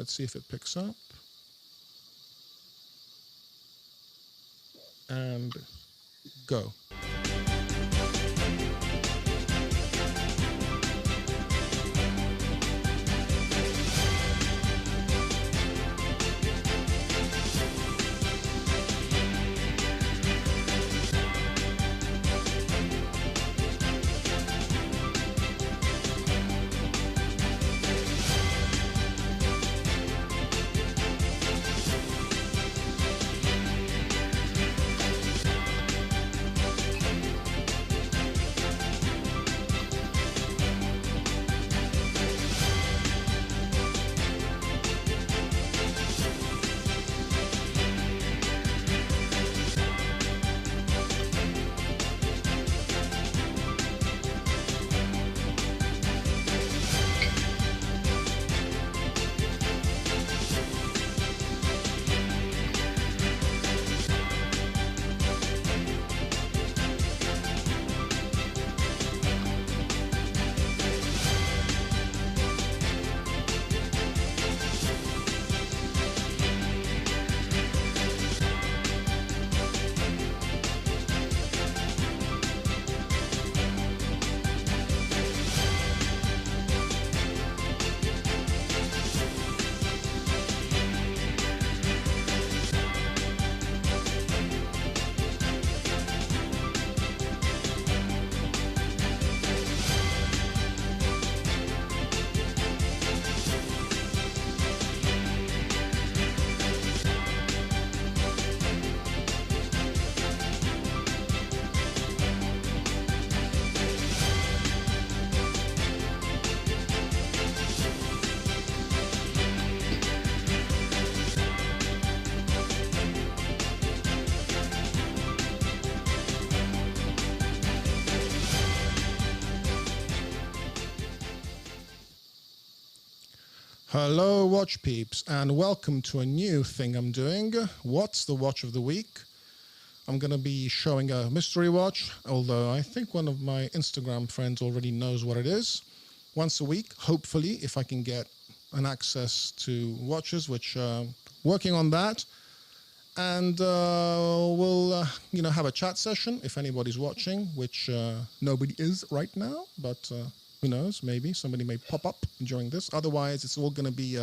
let's see if it picks up. And go. Hello watch peeps, and welcome to a new thing I'm doing. What's the watch of the week? I'm going to be showing a mystery watch, although I think one of my Instagram friends already knows what it is. Once a week, hopefully, if I can get an access to watches, which working on that. And we'll have a chat session if anybody's watching, which nobody is right now, but who knows, maybe somebody may pop up during this. Otherwise, it's all going to be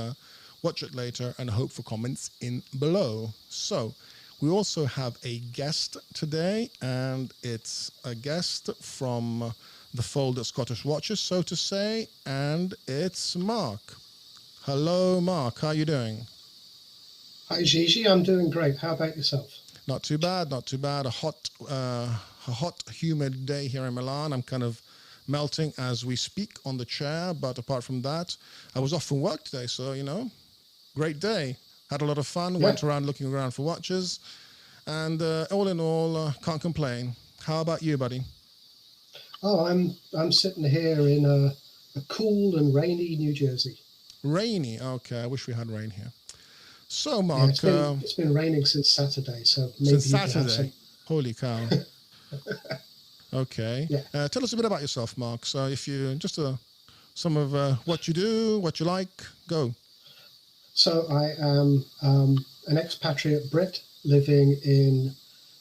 watch it later and hope for comments in below. So we also have a guest today, and it's a guest from the fold of Scottish Watches, so to say, and it's Mark. Hello, Mark. How are you doing? Hi, Gigi. I'm doing great. How about yourself? Not too bad, not too bad. A hot, humid day here in Milan. I'm kind of melting as we speak on the chair, but apart from that, I was off from work today, so, great day. Had a lot of fun, went around looking around for watches, and all in all, can't complain. How about you, buddy? Oh, I'm sitting here in a cool and rainy New Jersey. Rainy? Okay, I wish we had rain here. So, Mark... Yeah, it's been raining since Saturday, so maybe since Saturday? Holy cow. Okay. Yeah. Tell us a bit about yourself, Mark. So if you just some of what you do, what you like, go. So I am an expatriate Brit living in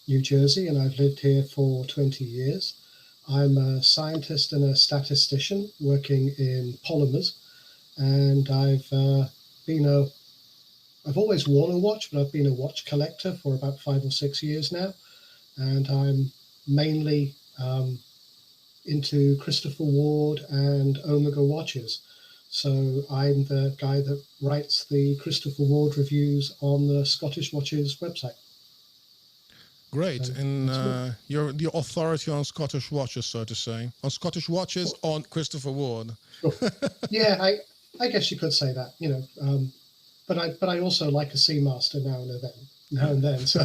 New Jersey, and I've lived here for 20 years. I'm a scientist and a statistician working in polymers, and I've always worn a watch, but I've been a watch collector for about 5 or 6 years now, and I'm mainly into Christopher Ward and Omega watches. So I'm the guy that writes the Christopher Ward reviews on the Scottish Watches website. Great. And you're the authority on Scottish watches, so to say. On Scottish watches, on Christopher Ward. Sure. Yeah, I guess you could say that, but I also like a Seamaster now and then. So.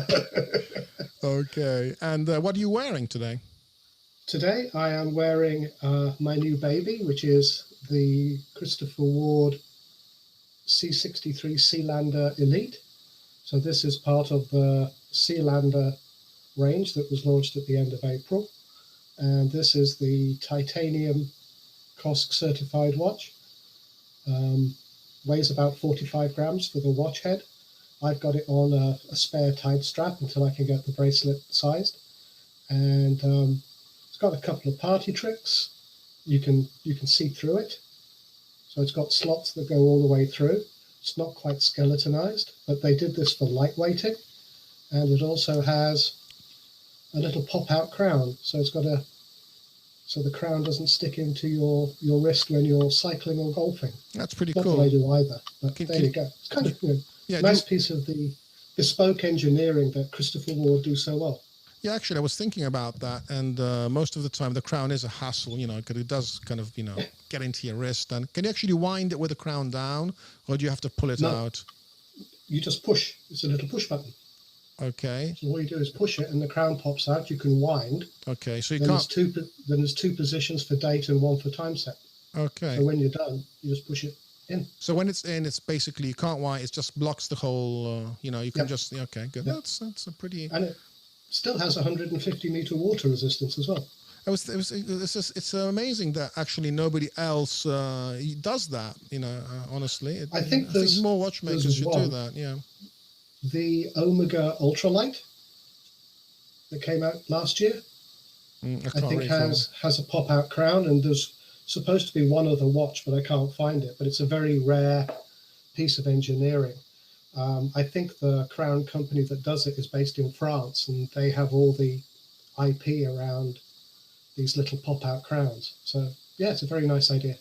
Okay. And what are you wearing today? Today I am wearing my new baby, which is the Christopher Ward C63 Sealander Elite. So this is part of the Sealander range that was launched at the end of April. And this is the titanium COSC certified watch. weighs about 45 grams for the watch head. I've got it on a spare tied strap until I can get the bracelet sized. And it's got a couple of party tricks. You can see through it. So it's got slots that go all the way through. It's not quite skeletonized, but they did this for lightweighting. And it also has a little pop-out crown. So it's got so the crown doesn't stick into your wrist when you're cycling or golfing. That's pretty Not cool. that I do either, but there you go. It's kind of nice piece of the bespoke engineering that Christopher Ward do so well. Yeah, actually, I was thinking about that, and most of the time the crown is a hassle, because it does kind of, get into your wrist. And can you actually wind it with the crown down, or do you have to pull it out? You just push. It's a little push button. Okay. So all you do is push it, and the crown pops out. You can wind. Okay, so you then can't. There's two positions for date and one for time set. Okay. So when you're done, you just push it in. So when it's in, it's basically you can't wind. It just blocks the whole. You can just. Okay, good. Yep. That's a pretty. And it still has 150-meter water resistance as well. It's amazing that actually nobody else does that. Honestly, I think more watchmakers should do that. Yeah. The Omega Ultralight that came out last year, I think has a pop-out crown, and there's supposed to be one other watch, but I can't find it. But it's a very rare piece of engineering. I think the crown company that does it is based in France, and they have all the IP around these little pop-out crowns. So yeah, it's a very nice idea.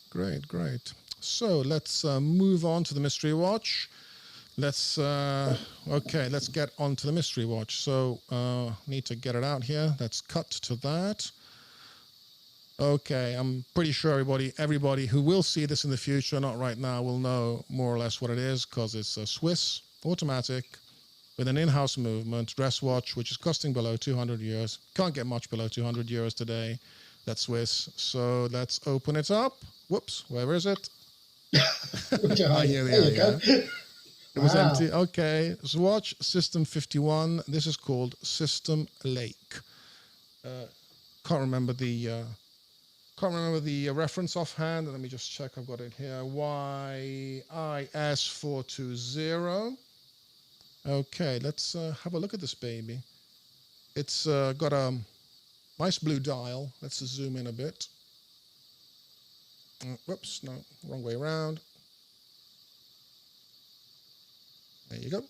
Great. So let's move on to the mystery watch. Let's get on to the mystery watch. So need to get it out here. Let's cut to that. Okay, I'm pretty sure everybody who will see this in the future, not right now, will know more or less what it is, because it's a Swiss automatic with an in-house movement dress watch, which is costing below 200 euros. Can't get much below 200 euros today. That's Swiss. So let's open it up. Whoops, where is it? There you go. It was empty. Okay, Swatch Sistem51. This is called Sistem Lake. Can't remember the reference offhand. Let me just check. I've got it here. YIS420. Okay, let's have a look at this baby. It's got a nice blue dial. Let's zoom in a bit. Whoops, no, wrong way around. There you go.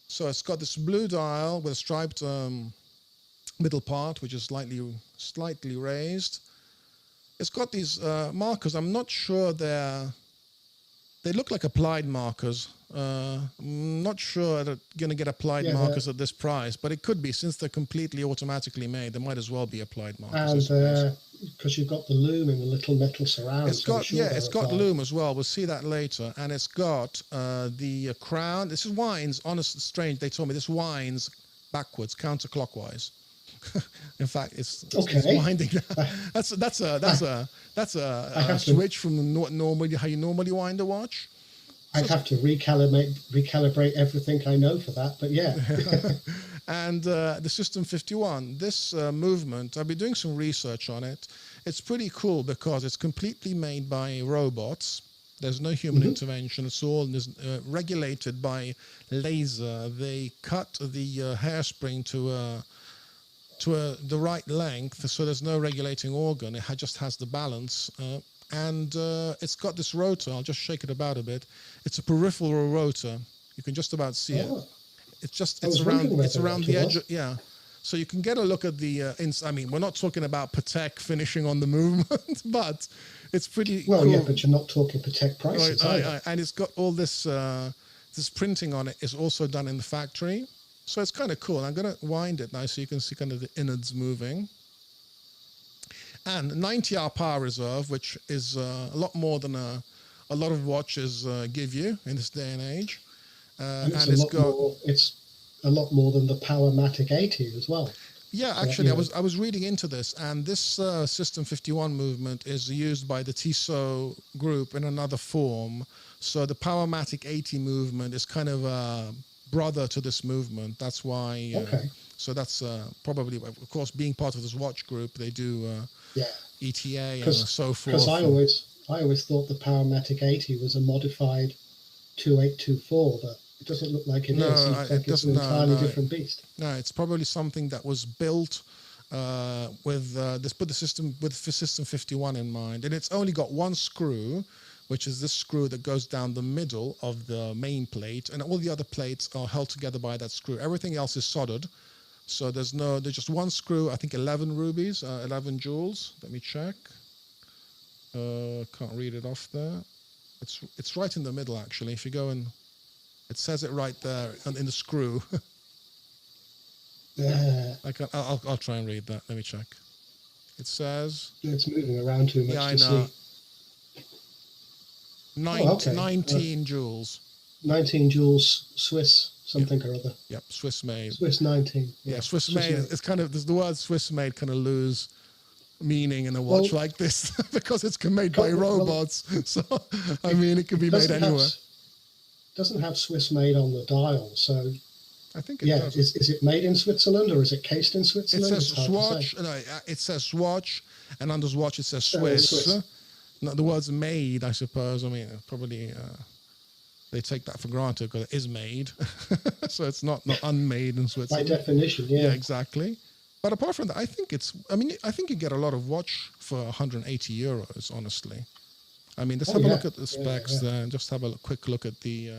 So it's got this blue dial with a striped middle part, which is slightly raised. It's got these markers. I'm not sure they look like applied markers. I'm not sure they're going to get applied markers at this price, but it could be, since they're completely automatically made. They might as well be applied markers. And because you've got the Loom in the little metal surround. It's got Loom as well. We'll see that later. And it's got the crown. This is winds. Honestly, strange. They told me this winds backwards, counterclockwise. In fact, it's winding. That's a switch from how you normally wind a watch. I'd have to recalibrate everything I know for that, but yeah. And the Sistem51, this movement, I've been doing some research on it. It's pretty cool because it's completely made by robots. There's no human intervention. It's all regulated by laser. They cut the hairspring to the right length, so there's no regulating organ. It just has the balance. And it's got this rotor. I'll just shake it about a bit. It's a peripheral rotor. You can just about see it. It's around the edge. Yeah. So you can get a look at the I mean, we're not talking about Patek finishing on the movement, but it's pretty cool. Yeah, but you're not talking Patek prices either. And it's got all this this printing on it is also done in the factory. So it's kind of cool. I'm going to wind it now so you can see kind of the innards moving. And 90-hour power reserve, which is a lot more than a lot of watches give you in this day and age. And it's a lot more than the Powermatic 80 as well. Yeah, actually, I was reading into this, and this Sistem51 movement is used by the Tissot group in another form. So the Powermatic 80 movement is kind of a brother to this movement. That's why. So that's probably, of course, being part of this watch group, they do ETA and so forth. Because I I always thought the Powermatic 80 was a modified 2824, but it doesn't look like it No, is. It looks like it's an entirely different beast. No, it's probably something that was built with the system with System 51 in mind, and it's only got one screw, which is this screw that goes down the middle of the main plate, and all the other plates are held together by that screw. Everything else is soldered, so there's just one screw. I think 11 rubies, 11 jewels. Let me check. Can't read it off there. It's right in the middle actually. If you go and it says it right there in the screw. I'll try and read that. Let me check. It says... It's moving around too much I to know. see. 19 jewels. 19 jewels Swiss something or other. Yep, Swiss made. Swiss 19. Yeah, Swiss made. It's kind of, the word Swiss made kind of lose meaning in a watch like this because it's made by robots. So, I mean, it could be made anywhere. Doesn't have Swiss made on the dial, so I think it does. Is it made in Switzerland or is it cased in Switzerland? It says Swatch. No, it says Swatch, and under Swatch it says Swiss. No, the word's made, I suppose. I mean, probably they take that for granted because it is made, so it's not unmade in Switzerland. By definition, yeah. Yeah, exactly. But apart from that, I think I think you get a lot of watch for 180 euros, honestly. I mean, let's have a look at the specs there and just have a quick look at the...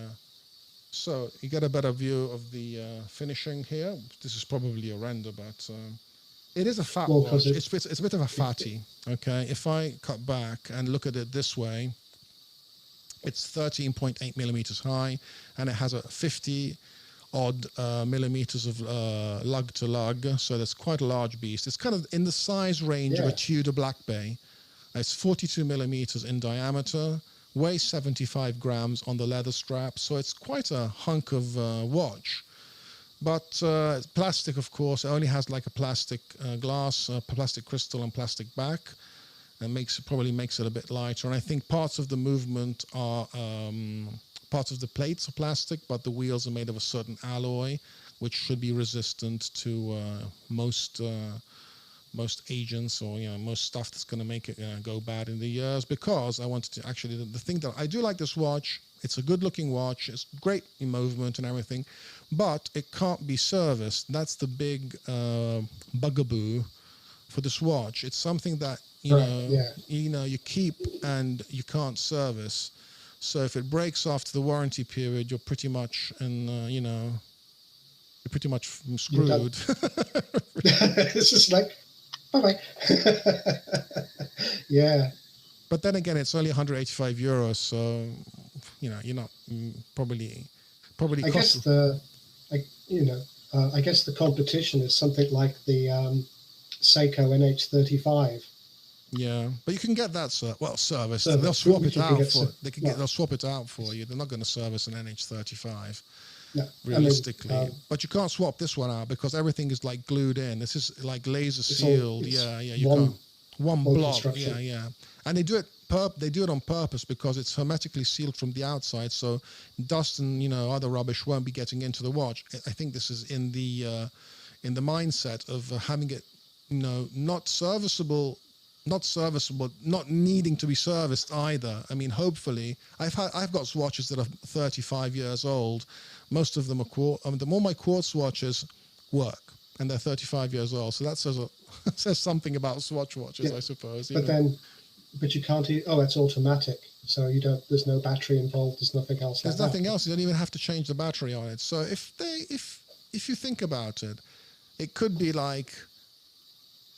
so you get a better view of the finishing here. This is probably a render, but it is a fat watch. It's a bit of a fatty, okay? If I cut back and look at it this way, it's 13.8 millimeters high, and it has a 50 odd millimeters of lug to lug, so that's quite a large beast. It's kind of in the size range of a Tudor Black Bay. It's 42 millimeters in diameter, weighs 75 grams on the leather strap, so it's quite a hunk of watch. But it's plastic, of course. It only has like a plastic glass, plastic crystal and plastic back, and probably makes it a bit lighter. And I think parts of the movement are... parts of the plates are plastic, but the wheels are made of a certain alloy, which should be resistant to most agents or most stuff that's going to make it go bad in the years. Because I wanted to actually, the thing that I do like this watch, it's a good-looking watch, it's great in movement and everything, but it can't be serviced. That's the big bugaboo for this watch. It's something that you keep and you can't service. So if it breaks after the warranty period, you're pretty much you're pretty much screwed. It's just like, bye-bye. Yeah. But then again, it's only 185 euros, so you're not probably. I guess I guess the competition is something like the Seiko NH35. Yeah, but you can get that service. They'll swap it out for they'll swap it out for you. They're not going to service an NH35. No, realistically, I mean, but you can't swap this one out because everything is like glued in. This is like laser sealed. You can't. One block. Yeah. And they do it on purpose because it's hermetically sealed from the outside, so dust and other rubbish won't be getting into the watch. I think this is in the mindset of having it not serviceable, not needing to be serviced either. I mean, hopefully, I've got watches that are 35 years old. Most of them are all my quartz watches work, and they're 35 years old. So that says something about Swatch watches, I suppose. But you can't. It's automatic, so you don't. There's no battery involved. There's nothing else. There's nothing else. You don't even have to change the battery on it. So if you think about it, it could be like.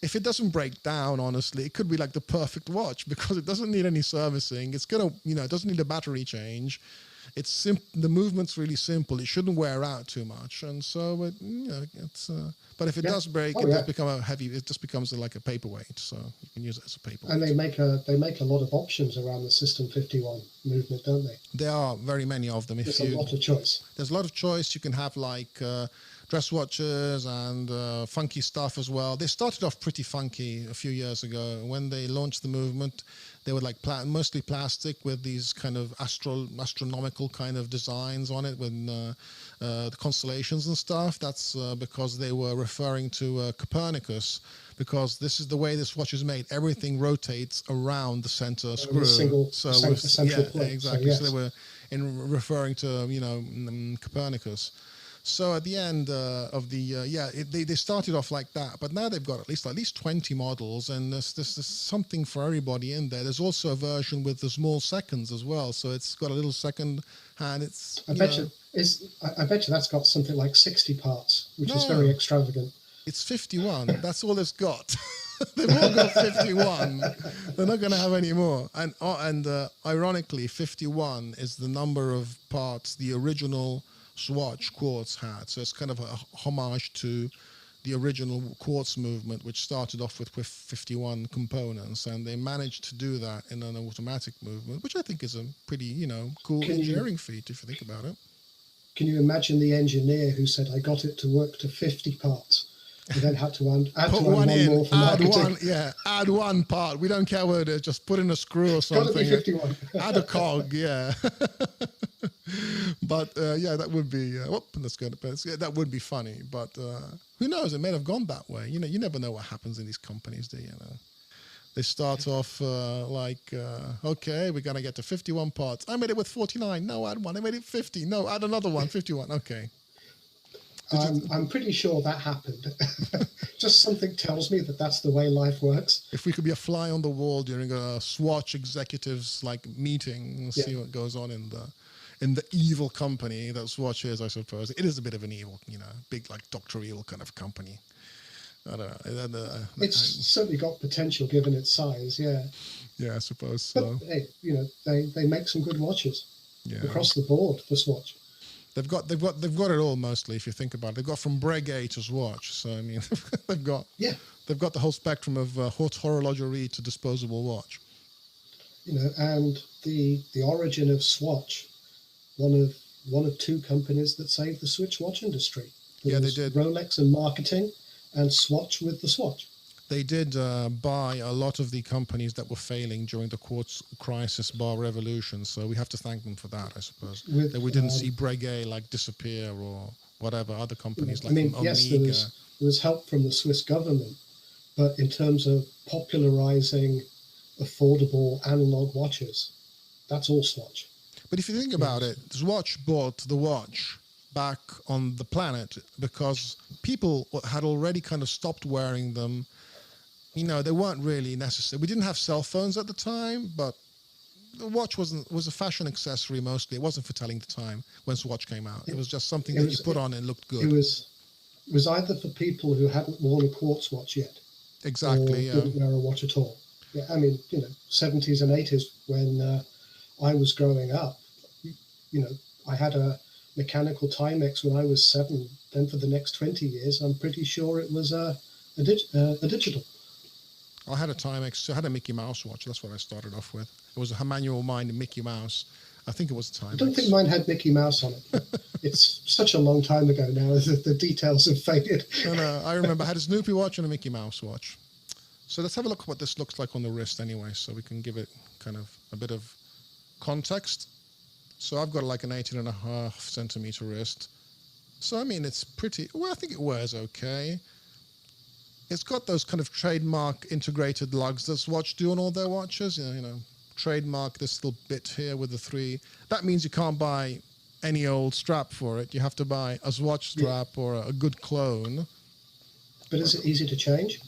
If it doesn't break down, honestly, it could be like the perfect watch because it doesn't need any servicing. It's gonna, it doesn't need a battery change. It's the movement's really simple. It shouldn't wear out too much, and so it's. But if it does break, it does become it just becomes like a paperweight. So you can use it as a paperweight. And they make a lot of options around the Sistem51 movement, don't they? There are very many of them. There's a lot of choice. There's a lot of choice. You can have like. Dress watches and funky stuff as well. They started off pretty funky a few years ago. When they launched the movement, They were like mostly plastic with these kind of astronomical kind of designs on it with the constellations and stuff. That's because they were referring to Copernicus, because this is the way this watch is made. Everything rotates around the center screw. Central point. Exactly. So, yes. So they were referring to Copernicus. So at the end of the they started off like that, but now they've got at least 20 models, and there's something for everybody in there. There's also a version with the small seconds as well, so it's got a little second hand. I bet you that's got something like 60 parts, which is very extravagant. It's 51. That's all it's got. They've all got 51. They're not going to have any more. And ironically, 51 is the number of parts the original Swatch quartz had. So it's kind of a homage to the original quartz movement, which started off with 51 components, and they managed to do that in an automatic movement, which I think is a pretty, cool engineering feat if you think about it. Can you imagine the engineer who said, I got it to work to 50 parts, and then had to add one more for marketing? Add one part. We don't care what it is. Just put in a screw or something. Got to be 51. Add a cog, yeah. But that would be that would be funny. But who knows? It may have gone that way. You never know what happens in these companies. They start off okay, we're gonna get to 51 parts. I made it with 49. No, add one. I made it 50. No, add another one. 51. Okay. I'm pretty sure that happened. Just something tells me that that's the way life works. If we could be a fly on the wall during a Swatch executives meeting and see what goes on in the evil company that Swatch is, I suppose. It is a bit of an evil, big Dr. Evil kind of company. I don't know. It's certainly got potential given its size, yeah. Yeah, I suppose so. But hey, they make some good watches across the board for Swatch. They've got it all mostly. If you think about it, they've got from Breguet to Swatch. So I mean, they've got the whole spectrum of haute horlogerie to disposable watch. And the origin of Swatch, one of two companies that saved the Swiss watch industry. They did. Rolex in marketing, and Swatch with the Swatch. They did buy a lot of the companies that were failing during the quartz crisis bar revolution. So we have to thank them for that, I suppose. That we didn't see Breguet disappear or whatever, other companies Omega. Yes, there was help from the Swiss government, but in terms of popularizing affordable analog watches, that's all Swatch. But if you think about it, Swatch bought the watch back on the planet because people had already kind of stopped wearing them. They weren't really necessary. We didn't have cell phones at the time, but the watch was a fashion accessory mostly. It wasn't for telling the time when Swatch came out. It was just something that you put on and looked good. It was either for people who hadn't worn a quartz watch yet. Exactly, or didn't wear a watch at all. Yeah, I mean, 70s and 80s when I was growing up, I had a mechanical Timex when I was 7. Then for the next 20 years, I'm pretty sure it was a digital. I had a Timex. I had a Mickey Mouse watch. That's what I started off with. It was a manual mind Mickey Mouse. I think it was a Timex. I don't think mine had Mickey Mouse on it. It's such a long time ago now that the details have faded. No, I remember I had a Snoopy watch and a Mickey Mouse watch. So let's have a look at what this looks like on the wrist anyway, so we can give it kind of a bit of context. So I've got an 18.5 centimeter wrist. So I mean, it's pretty, I think it wears okay. It's got those kind of trademark integrated lugs that Swatch do on all their watches. Trademark this little bit here with the 3. That means you can't buy any old strap for it. You have to buy a Swatch strap or a good clone. But is it easy to change?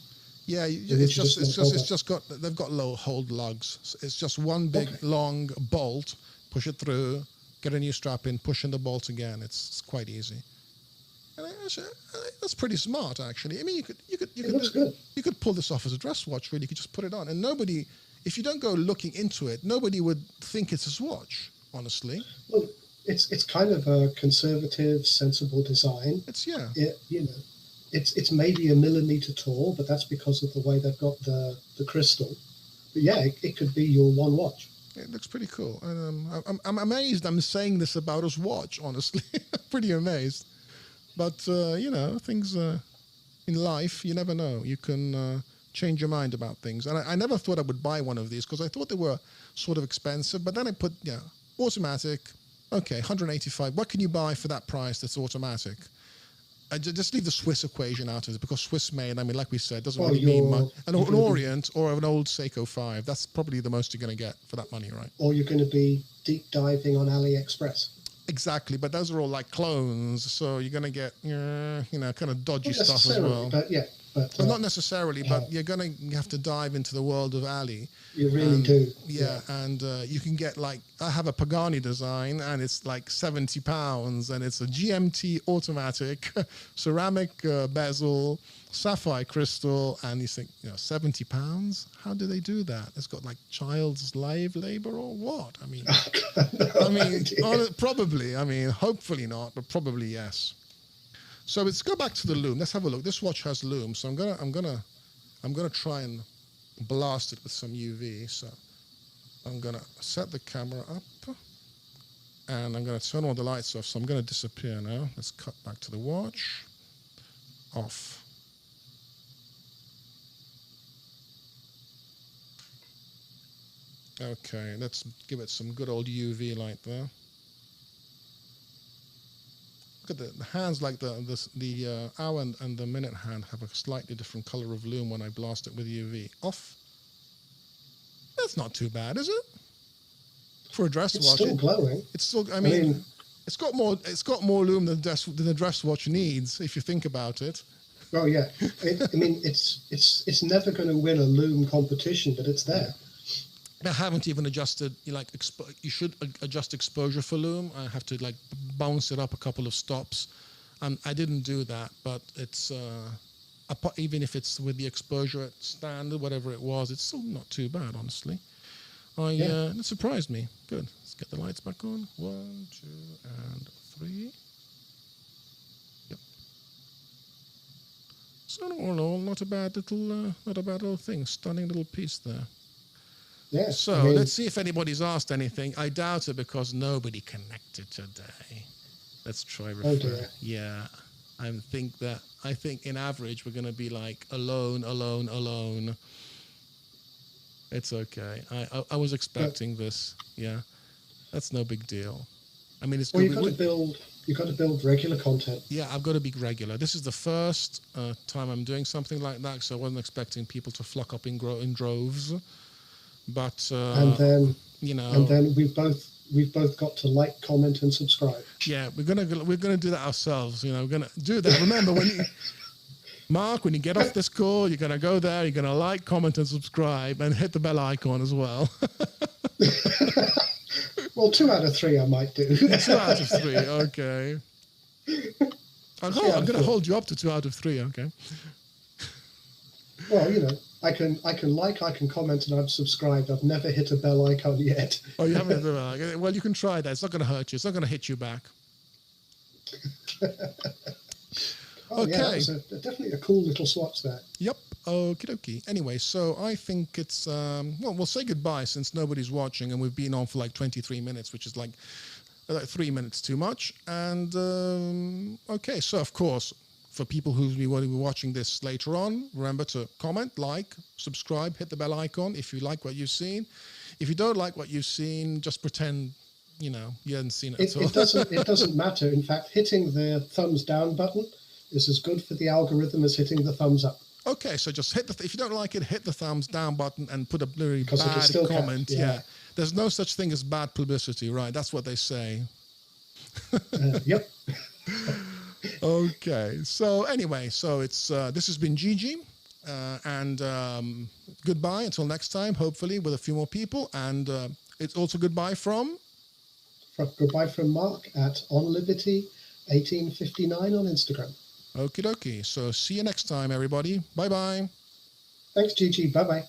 Yeah, they've got low hold lugs. It's just one big long bolt. Push it through, get a new strap in, push in the bolt again. It's quite easy. And that's pretty smart, actually. I mean, you could pull this off as a dress watch. Really, you could just put it on, and nobody, if you don't go looking into it, nobody would think it's a Swatch. Honestly, well, it's kind of a conservative, sensible design. It's maybe a millimeter tall, but that's because of the way they've got the crystal. But yeah, it could be your one watch. It looks pretty cool. I'm amazed. I'm saying this about a watch, honestly. Pretty amazed. But, things in life, you never know. You can change your mind about things. And I never thought I would buy one of these because I thought they were sort of expensive. But then I put, automatic. Okay, 185. What can you buy for that price that's automatic? I just leave the Swiss equation out of it because Swiss made, I mean, like we said, doesn't really mean much. An Orient or an old Seiko 5, that's probably the most you're going to get for that money, right? Or you're going to be deep diving on AliExpress. Exactly, but those are all like clones, so you're going to get, kind of dodgy stuff as well. But not necessarily, but you're going to have to dive into the world of Ali. You really do. Yeah, and you can get I have a Pagani design, and it's like £70, and it's a GMT automatic, ceramic bezel, sapphire crystal, and you think, £70? How do they do that? It's got like child slave labor or what? I mean, probably. I mean, hopefully not, but probably yes. So let's go back to the Loom. Let's have a look. This watch has Loom, so I'm gonna try and blast it with some UV. So I'm gonna set the camera up, and I'm gonna turn all the lights off. So I'm gonna disappear now. Let's cut back to the watch. Off. Okay, let's give it some good old UV light there. Look at the hands, like the hour and the minute hand have a slightly different color of Loom when I blast it with UV. Off. That's not too bad, is it? For a dress watch. It's still glowing. It's still. I mean, it's got more Loom than a dress watch needs, if you think about it. Oh yeah. It's never going to win a Loom competition, but it's there. I haven't even adjusted. You should adjust exposure for Loom. I have to bounce it up a couple of stops, and I didn't do that. But it's even if it's with the exposure at standard, whatever it was, it's still not too bad, honestly. It surprised me. Good. Let's get the lights back on. 1, 2, and 3. Yep. So all in all, not a bad little thing. Stunning little piece there. Yeah. So let's see if anybody's asked anything. I doubt it because nobody connected today. Let's try refer. Oh dear. Yeah. I think in average we're going to be like alone. It's okay. I was expecting this. Yeah. That's no big deal. I mean, it's you've got to build regular content. Yeah, I've got to be regular. This is the first time I'm doing something like that, so I wasn't expecting people to flock up in droves. But and then we've both got to like, comment, and subscribe. Yeah, we're gonna do that ourselves. We're gonna do that. Remember, when you get off this call, you're gonna go there. You're gonna like, comment, and subscribe, and hit the bell icon as well. Well, 2 out of 3 I might do. 2 out of 3, okay. I'm gonna hold you up to 2 out of 3, okay. Well, I can like, I can comment, and I'm subscribed. I've never hit a bell icon yet. Oh, you haven't hit the bell icon? Well, you can try that. It's not going to hurt you. It's not going to hit you back. Okay. Yeah, that was definitely a cool little swatch there. Yep. Okie dokie. Anyway, so I think it's, we'll say goodbye since nobody's watching, and we've been on for like 23 minutes, which is like 3 minutes too much. And, okay, so of course, for people who will be watching this later on, remember to comment, like, subscribe, hit the bell icon if you like what you've seen. If you don't like what you've seen, just pretend, you hadn't seen it at all. It doesn't matter. In fact, hitting the thumbs down button is as good for the algorithm as hitting the thumbs up. Okay, so just if you don't like it, hit the thumbs down button and put a very bad comment. Yeah. There's no such thing as bad publicity, right? That's what they say. Yep. Okay, so anyway, it's this has been Gigi, and goodbye until next time, hopefully with a few more people, and it's also goodbye from Mark at onliberty1859 on Instagram. Okie dokie, so see you next time, everybody. Bye bye. Thanks, Gigi. Bye bye.